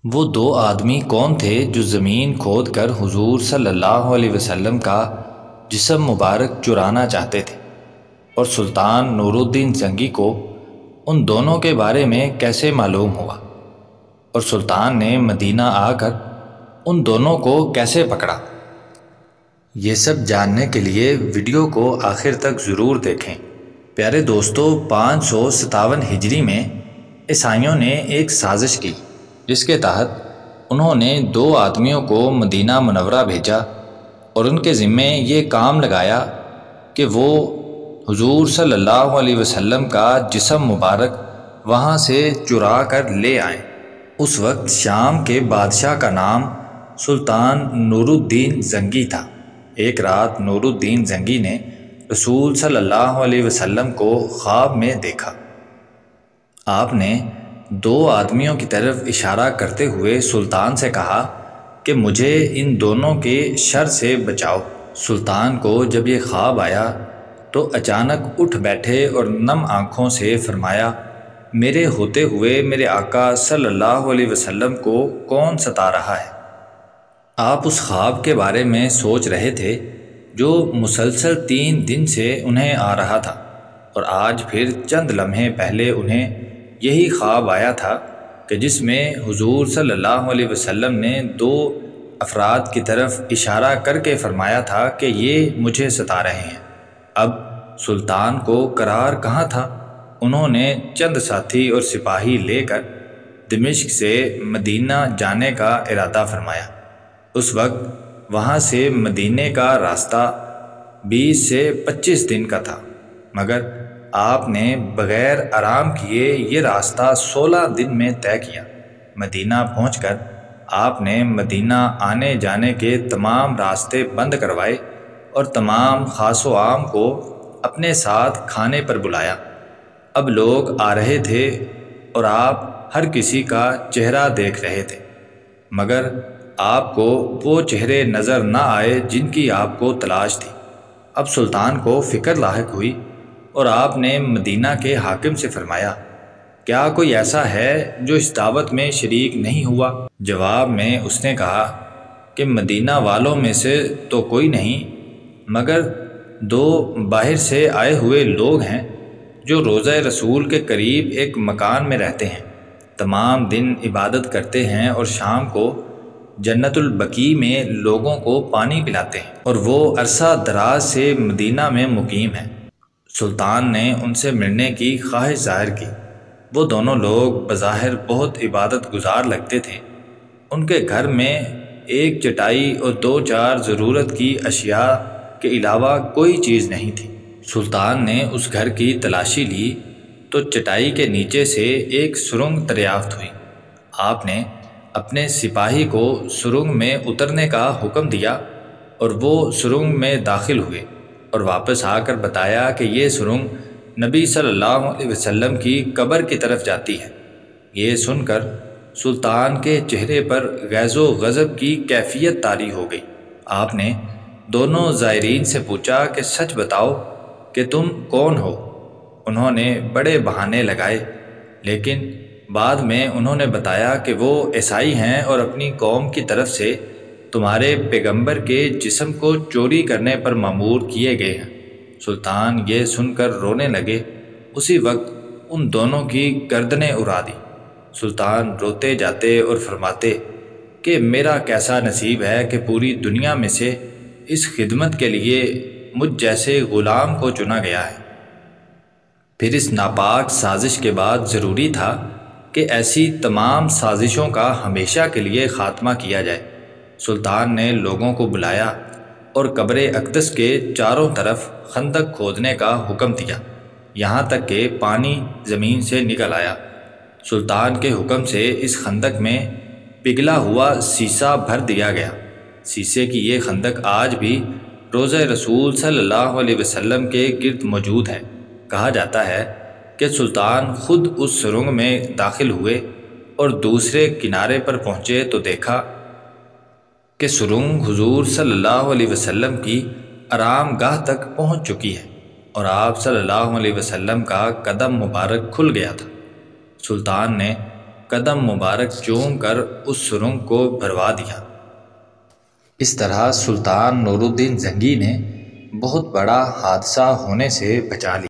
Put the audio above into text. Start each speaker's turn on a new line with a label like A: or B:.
A: وہ دو آدمی کون تھے جو زمین کھود کر حضور صلی اللہ علیہ وسلم کا جسم مبارک چرانا چاہتے تھے، اور سلطان نور الدین زنگی کو ان دونوں کے بارے میں کیسے معلوم ہوا، اور سلطان نے مدینہ آ کر ان دونوں کو کیسے پکڑا؟ یہ سب جاننے کے لیے ویڈیو کو آخر تک ضرور دیکھیں۔ پیارے دوستو، 557 ہجری میں عیسائیوں نے ایک سازش کی جس کے تحت انہوں نے دو آدمیوں کو مدینہ منورہ بھیجا اور ان کے ذمے یہ کام لگایا کہ وہ حضور صلی اللہ علیہ وسلم کا جسم مبارک وہاں سے چرا کر لے آئیں۔ اس وقت شام کے بادشاہ کا نام سلطان نور الدین زنگی تھا۔ ایک رات نور الدین زنگی نے رسول صلی اللہ علیہ وسلم کو خواب میں دیکھا۔ آپ نے دو آدمیوں کی طرف اشارہ کرتے ہوئے سلطان سے کہا کہ مجھے ان دونوں کے شر سے بچاؤ۔ سلطان کو جب یہ خواب آیا تو اچانک اٹھ بیٹھے اور نم آنکھوں سے فرمایا، میرے ہوتے ہوئے میرے آقا صلی اللہ علیہ وسلم کو کون ستا رہا ہے؟ آپ اس خواب کے بارے میں سوچ رہے تھے جو مسلسل 3 دن سے انہیں آ رہا تھا، اور آج پھر چند لمحے پہلے انہیں یہی خواب آیا تھا کہ جس میں حضور صلی اللہ علیہ وسلم نے 2 افراد کی طرف اشارہ کر کے فرمایا تھا کہ یہ مجھے ستا رہے ہیں۔ اب سلطان کو قرار کہاں تھا؟ انہوں نے چند ساتھی اور سپاہی لے کر دمشق سے مدینہ جانے کا ارادہ فرمایا۔ اس وقت وہاں سے مدینے کا راستہ 20 سے 25 دن کا تھا، مگر آپ نے بغیر آرام کیے یہ راستہ 16 دن میں طے کیا۔ مدینہ پہنچ کر آپ نے مدینہ آنے جانے کے تمام راستے بند کروائے اور تمام خاص و عام کو اپنے ساتھ کھانے پر بلایا۔ اب لوگ آ رہے تھے اور آپ ہر کسی کا چہرہ دیکھ رہے تھے، مگر آپ کو وہ چہرے نظر نہ آئے جن کی آپ کو تلاش تھی۔ اب سلطان کو فکر لاحق ہوئی اور آپ نے مدینہ کے حاکم سے فرمایا، کیا کوئی ایسا ہے جو اس دعوت میں شریک نہیں ہوا؟ جواب میں اس نے کہا کہ مدینہ والوں میں سے تو کوئی نہیں، مگر 2 باہر سے آئے ہوئے لوگ ہیں جو روضہ رسول کے قریب ایک مکان میں رہتے ہیں، تمام دن عبادت کرتے ہیں اور شام کو جنت البقیع میں لوگوں کو پانی پلاتے ہیں، اور وہ عرصہ دراز سے مدینہ میں مقیم ہیں۔ سلطان نے ان سے ملنے کی خواہش ظاہر کی۔ وہ دونوں لوگ بظاہر بہت عبادت گزار لگتے تھے۔ ان کے گھر میں ایک چٹائی اور 2-4 ضرورت کی اشیاء کے علاوہ کوئی چیز نہیں تھی۔ سلطان نے اس گھر کی تلاشی لی تو چٹائی کے نیچے سے ایک سرنگ دریافت ہوئی۔ آپ نے اپنے سپاہی کو سرنگ میں اترنے کا حکم دیا اور وہ سرنگ میں داخل ہوئے اور واپس آ کر بتایا کہ یہ سرنگ نبی صلی اللہ علیہ وسلم کی قبر کی طرف جاتی ہے۔ یہ سن کر سلطان کے چہرے پر غیظ و غضب کی کیفیت طاری ہو گئی۔ آپ نے دونوں زائرین سے پوچھا کہ سچ بتاؤ کہ تم کون ہو؟ انہوں نے بڑے بہانے لگائے، لیکن بعد میں انہوں نے بتایا کہ وہ عیسائی ہیں اور اپنی قوم کی طرف سے تمہارے پیغمبر کے جسم کو چوری کرنے پر مأمور کیے گئے ہیں۔ سلطان یہ سن کر رونے لگے۔ اسی وقت ان دونوں کی گردنیں اڑا دی۔ سلطان روتے جاتے اور فرماتے کہ میرا کیسا نصیب ہے کہ پوری دنیا میں سے اس خدمت کے لیے مجھ جیسے غلام کو چنا گیا ہے۔ پھر اس ناپاک سازش کے بعد ضروری تھا کہ ایسی تمام سازشوں کا ہمیشہ کے لیے خاتمہ کیا جائے۔ سلطان نے لوگوں کو بلایا اور قبر اقدس کے چاروں طرف خندق کھودنے کا حکم دیا، یہاں تک کہ پانی زمین سے نکل آیا۔ سلطان کے حکم سے اس خندق میں پگھلا ہوا سیسہ بھر دیا گیا۔ سیسے کی یہ خندق آج بھی روضہ رسول صلی اللہ علیہ وسلم کے گرد موجود ہے۔ کہا جاتا ہے کہ سلطان خود اس سرنگ میں داخل ہوئے اور دوسرے کنارے پر پہنچے تو دیکھا کہ سرنگ حضور صلی اللہ علیہ وسلم کی آرام گاہ تک پہنچ چکی ہے اور آپ صلی اللہ علیہ وسلم کا قدم مبارک کھل گیا تھا۔ سلطان نے قدم مبارک چوم کر اس سرنگ کو بھروا دیا۔ اس طرح سلطان نور الدین زنگی نے بہت بڑا حادثہ ہونے سے بچا لیا۔